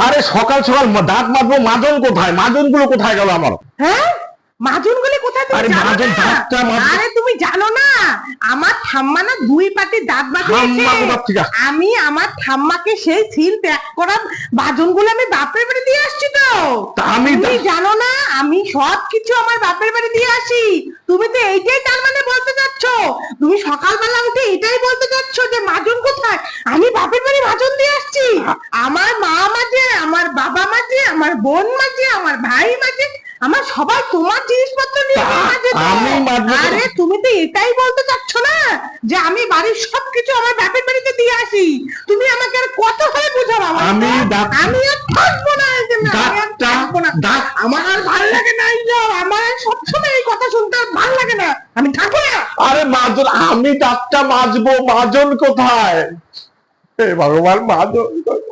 আরে সকাল সকাল দাঁত মাজবো, মাজন কোথায়? মাজন গুলো কোথায় গেল আমার? হ্যাঁ, মাজনগুলি কোথায় তুমি আরে জানো মাজন না? দাঁতটা আরে তুমি জানো না, আমার ঠাম্মা না 2 পাটি দাঁত বাঁধিয়েছে। ঠাম্মা কোথা থেকে আসছে? আমি আমার ঠাম্মাকে সেই সিল প্যাক করা বাজনগুলো আমি বাপের বাড়ি দিয়ে আসছি তো। তা আমি তুমি জানো না, আমি সব কিছু আমার বাপের বাড়ি দিয়ে আসি। তুমি তো এইটাই তার মানে বলতে চাচ্ছ, তুমি সকালবেলা উঠে এটাই বলতে চাচ্ছ যে মাজন কোথায়? আমি বাপের বাড়ি মাজন দিয়ে আসছি। আমার মা মাঝে, আমার বাবা মাঝে, আমার বোন মাঝে, আমার ভাই মাঝে, আমার সবাই তোমার জিনিসপত্র নিয়ে মাঝে তো। আমি মাজবো কেন? আরে তুমি তো এটাই বলতে চাচ্ছ না যে আমি বাড়ির সবকিছু আমার বাপের বাড়িতে দিয়ে আসি। তুমি আমাকে আর কত হয়ে বুঝাবো? আমি আমি আর থাকবো না এই যে, আমি আর থাকবো না। আমার আর ভালো লাগে না এই সব। আমার আর সবসময় এই কথা শুনতে আর ভালো লাগে না। আমি থাকবো না। আরে মাজন, আমি দাঁতটা মাজবো, মাজন কোথায়? হে ভগবান, মাজন কোথায়?